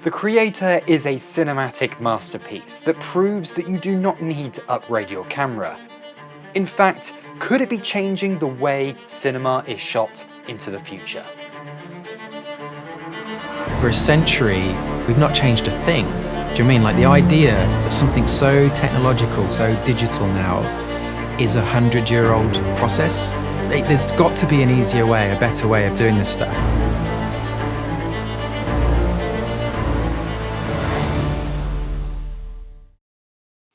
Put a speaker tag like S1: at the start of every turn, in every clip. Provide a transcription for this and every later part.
S1: The Creator is a cinematic masterpiece that proves that you do not need to upgrade your camera. In fact, could it be changing the way cinema is shot into the future?
S2: For a century, we've not changed a thing. Do you know what I mean? Like the idea that something so technological, so digital now, is a 100-year-old process. There's got to be an easier way, a better way of doing this stuff.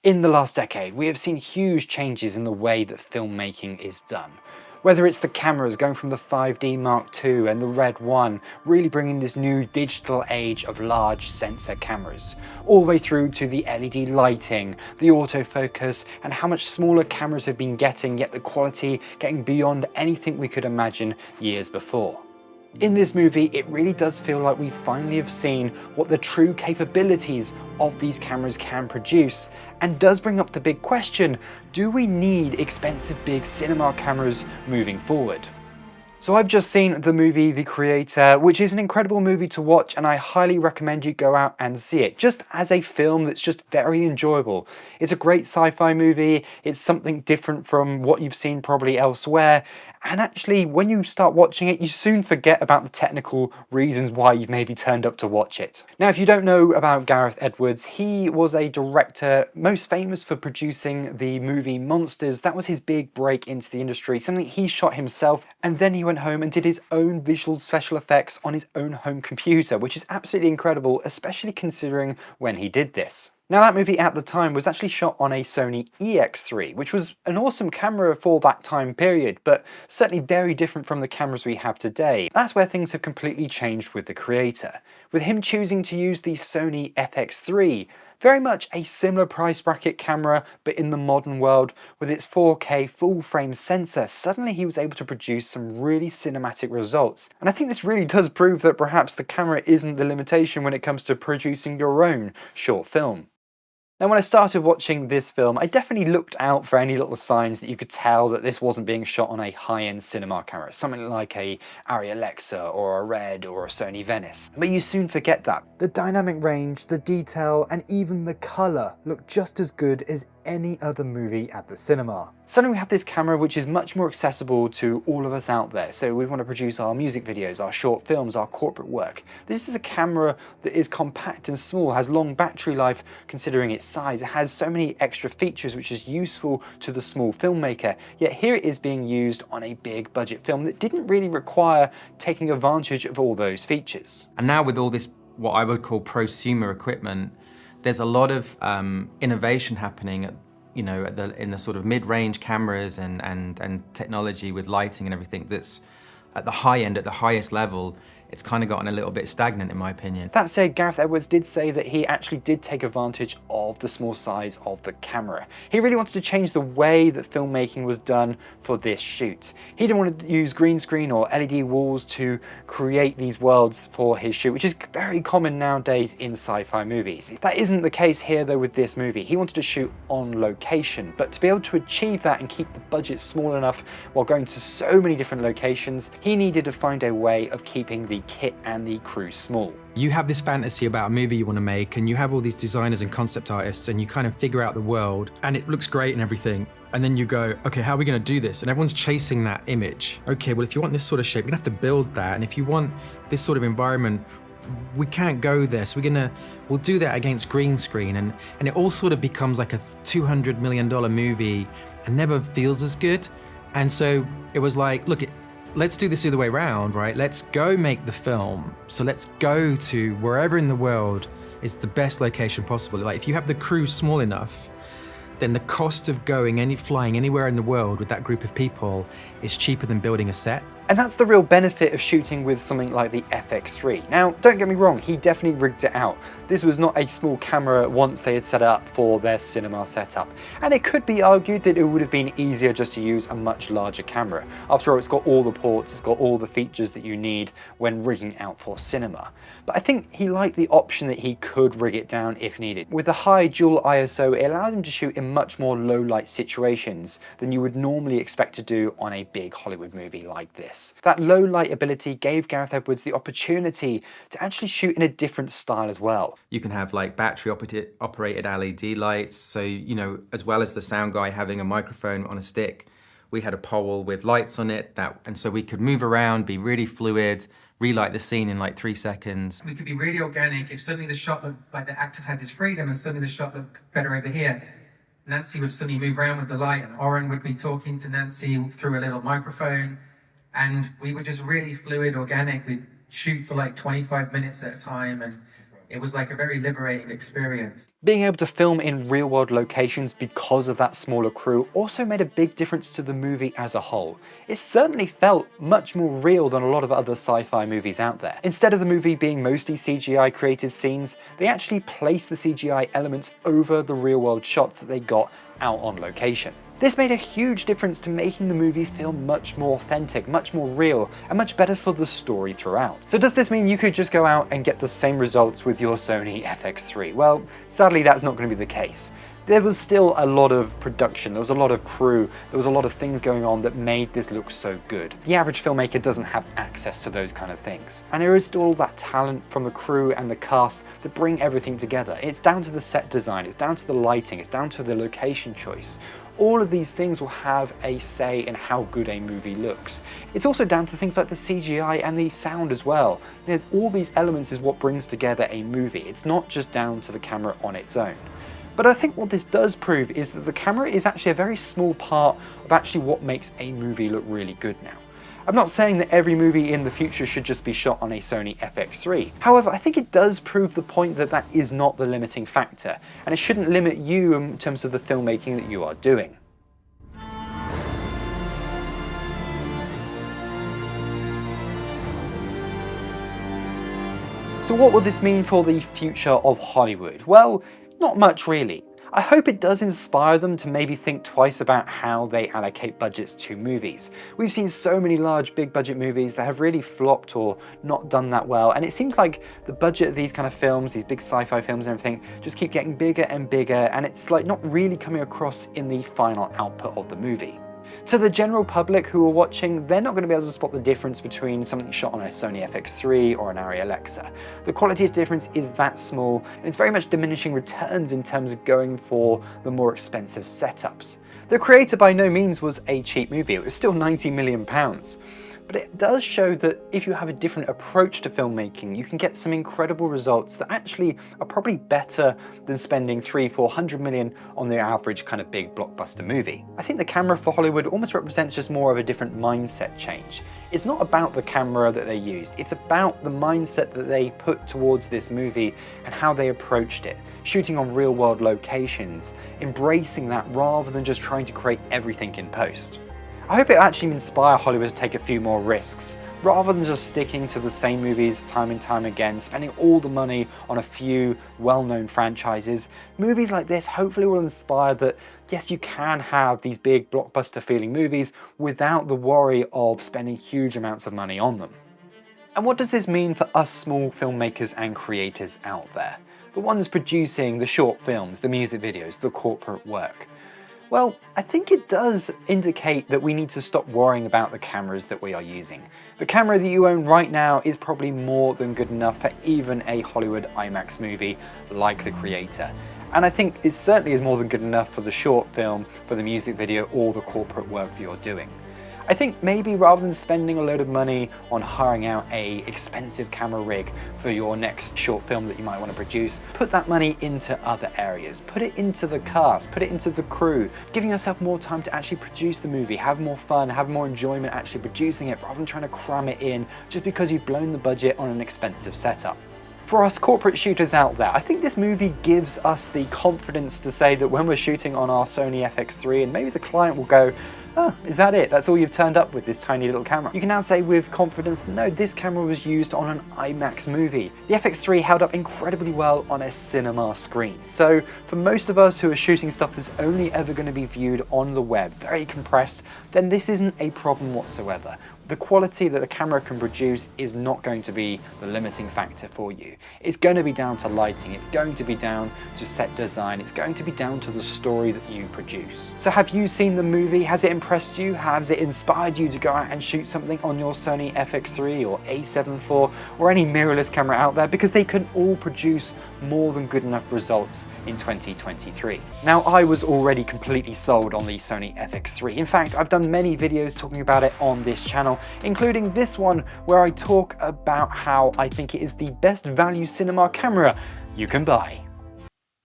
S1: In the last decade, we have seen huge changes in the way that filmmaking is done. Whether it's the cameras going from the 5D Mark II and the Red 1, really bringing this new digital age of large sensor cameras, all the way through to the LED lighting, the autofocus, and how much smaller cameras have been getting, yet the quality getting beyond anything we could imagine years before. In this movie, it really does feel like we finally have seen what the true capabilities of these cameras can produce, and does bring up the big question, do we need expensive big cinema cameras moving forward? So I've just seen the movie The Creator, which is an incredible movie to watch, and I highly recommend you go out and see it, just as a film that's just very enjoyable. It's a great sci-fi movie, it's something different from what you've seen probably elsewhere, and actually when you start watching it, you soon forget about the technical reasons why you've maybe turned up to watch it. Now, if you don't know about Gareth Edwards, he was a director most famous for producing the movie Monsters. That was his big break into the industry, something he shot himself, and then he went home and did his own visual special effects on his own home computer, which is absolutely incredible, especially considering when he did this. Now, that movie at the time was actually shot on a Sony EX3, which was an awesome camera for that time period, but certainly very different from the cameras we have today. That's where things have completely changed with The Creator, with him choosing to use the Sony FX3, very much a similar price bracket camera, but in the modern world, with its 4K full-frame sensor. Suddenly he was able to produce some really cinematic results. And I think this really does prove that perhaps the camera isn't the limitation when it comes to producing your own short film. Now, when I started watching this film, I definitely looked out for any little signs that you could tell that this wasn't being shot on a high-end cinema camera, something like a Arri Alexa or a Red or a Sony Venice. But you soon forget that. The dynamic range, the detail, and even the colour look just as good as any other movie at the cinema. Suddenly we have this camera which is much more accessible to all of us out there. So we want to produce our music videos, our short films, our corporate work. This is a camera that is compact and small, has long battery life considering its size. It has so many extra features which is useful to the small filmmaker. Yet here it is being used on a big budget film that didn't really require taking advantage of all those features.
S2: And now with all this, what I would call prosumer equipment, there's a lot of innovation happening at, in the sort of mid-range cameras and technology with lighting and everything that's at the high end, at the highest level. It's kind of gotten a little bit stagnant in my opinion.
S1: That said, Gareth Edwards did say that he actually did take advantage of the small size of the camera. He really wanted to change the way that filmmaking was done for this shoot. He didn't want to use green screen or LED walls to create these worlds for his shoot, which is very common nowadays in sci-fi movies. That isn't the case here though with this movie. He wanted to shoot on location, but to be able to achieve that and keep the budget small enough while going to so many different locations, he needed to find a way of keeping the kit and the crew small.
S2: You have this fantasy about a movie you want to make, and you have all these designers and concept artists, and you kind of figure out the world, and it looks great and everything. And then you go, okay, how are we going to do this? And everyone's chasing that image. Okay, well, if you want this sort of shape, you're going to have to build that. And if you want this sort of environment, we can't go there. So we'll do that against green screen. And it all sort of becomes like a $200 million movie and never feels as good. And so it was like, look, let's do this the other way around, right? Let's go make the film. So let's go to wherever in the world is the best location possible. Like if you have the crew small enough, then the cost of flying anywhere in the world with that group of people is cheaper than building a set.
S1: And that's the real benefit of shooting with something like the FX3. Now, don't get me wrong, he definitely rigged it out. This was not a small camera once they had set it up for their cinema setup. And it could be argued that it would have been easier just to use a much larger camera. After all, it's got all the ports, it's got all the features that you need when rigging out for cinema. But I think he liked the option that he could rig it down if needed. With the high dual ISO, it allowed him to shoot in much more low light situations than you would normally expect to do on a big Hollywood movie like this. this. That low light ability gave Gareth Edwards the opportunity to actually shoot in a different style as well.
S2: You can have like battery operated LED lights, so as well as the sound guy having a microphone on a stick, we had a pole with lights on it, and so we could move around, be really fluid, relight the scene in like 3 seconds.
S3: We could be really organic. If suddenly the shot looked like the actors had this freedom and suddenly the shot looked better over here, Nancy would suddenly move around with the light and Oren would be talking to Nancy through a little microphone, and we were just really fluid, organic. We'd shoot for like 25 minutes at a time, and it was like a very liberating experience.
S1: Being able to film in real-world locations because of that smaller crew also made a big difference to the movie as a whole. It certainly felt much more real than a lot of other sci-fi movies out there. Instead of the movie being mostly CGI created scenes, they actually placed the CGI elements over the real-world shots that they got out on location. This made a huge difference to making the movie feel much more authentic, much more real, and much better for the story throughout. So does this mean you could just go out and get the same results with your Sony FX3? Well, sadly that's not going to be the case. There was still a lot of production, there was a lot of crew, there was a lot of things going on that made this look so good. The average filmmaker doesn't have access to those kind of things. And there is still all that talent from the crew and the cast that bring everything together. It's down to the set design, it's down to the lighting, it's down to the location choice. All of these things will have a say in how good a movie looks. It's also down to things like the CGI and the sound as well. All these elements is what brings together a movie. It's not just down to the camera on its own. But I think what this does prove is that the camera is actually a very small part of actually what makes a movie look really good now. I'm not saying that every movie in the future should just be shot on a Sony FX3. However, I think it does prove the point that that is not the limiting factor, and it shouldn't limit you in terms of the filmmaking that you are doing. So what will this mean for the future of Hollywood? Well, not much really. I hope it does inspire them to maybe think twice about how they allocate budgets to movies. We've seen so many large big budget movies that have really flopped or not done that well, and it seems like the budget of these kind of films, these big sci-fi films and everything, just keep getting bigger and bigger, and it's like not really coming across in the final output of the movie. To the general public who are watching, they're not going to be able to spot the difference between something shot on a Sony FX3 or an Arri Alexa. The quality difference is that small, and it's very much diminishing returns in terms of going for the more expensive setups. The Creator by no means was a cheap movie, it was still £90 million. But it does show that if you have a different approach to filmmaking, you can get some incredible results that actually are probably better than spending $300–400 million on the average kind of big blockbuster movie. I think the camera for Hollywood almost represents just more of a different mindset change. It's not about the camera that they used, it's about the mindset that they put towards this movie and how they approached it. Shooting on real world locations, embracing that rather than just trying to create everything in post. I hope it actually inspires Hollywood to take a few more risks, rather than just sticking to the same movies time and time again, spending all the money on a few well-known franchises. Movies like this hopefully will inspire that, yes, you can have these big blockbuster feeling movies without the worry of spending huge amounts of money on them. And what does this mean for us small filmmakers and creators out there? The ones producing the short films, the music videos, the corporate work. Well, I think it does indicate that we need to stop worrying about the cameras that we are using. The camera that you own right now is probably more than good enough for even a Hollywood IMAX movie like The Creator. And I think it certainly is more than good enough for the short film, for the music video, or the corporate work that you're doing. I think maybe rather than spending a load of money on hiring out a expensive camera rig for your next short film that you might want to produce, put that money into other areas. Put it into the cast, put it into the crew, giving yourself more time to actually produce the movie, have more fun, have more enjoyment actually producing it rather than trying to cram it in just because you've blown the budget on an expensive setup. For us corporate shooters out there, I think this movie gives us the confidence to say that when we're shooting on our Sony FX3 and maybe the client will go, oh, is that it? That's all you've turned up with, this tiny little camera? You can now say with confidence, no, this camera was used on an IMAX movie. The FX3 held up incredibly well on a cinema screen. So for most of us who are shooting stuff that's only ever going to be viewed on the web, very compressed, then this isn't a problem whatsoever. the quality that the camera can produce is not going to be the limiting factor for you. It's going to be down to lighting, it's going to be down to set design, it's going to be down to the story that you produce. So have you seen the movie? Has it impressed you? Has it inspired you to go out and shoot something on your Sony FX3 or A7 IV or any mirrorless camera out there? Because they can all produce more than good enough results in 2023. Now, I was already completely sold on the Sony FX3. In fact, I've done many videos talking about it on this channel, including this one where I talk about how I think it is the best value cinema camera you can buy.